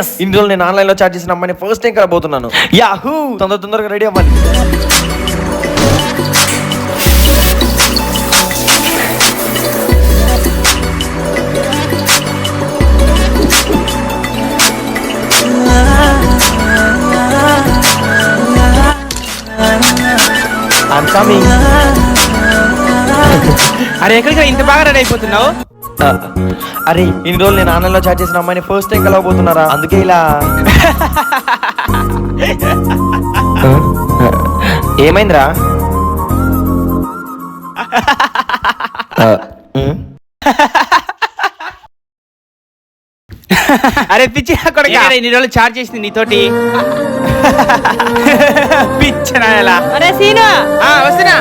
Yes, ఇన్ని రోజులు నేను ఆన్లైన్ లో చాట్ చేసిన అమ్మాయిని ఫస్ట్ టైం కలబోతున్నాను. యాహూ, తొందరగా రెడీ అవ్వాలి. I'm coming. అరే ఎక్కడికి ఇంత బాగా రెడీ అయిపోతున్నావు? అరే ఇన్ని రోజులు నేను ఆన్లైన్ లో చాట్ చేసిన అమ్మాయిని ఫస్ట్ టైం కలవబోతున్నారా, అందుకే ఇలా. ఏమైందిరా? అరే పిచ్చి కొడుకా, ఇన్ని రోజులు చాట్ చేసింది నీతోటి. పిచ్చనా ఎలా? అరే సీను, వస్తున్నా.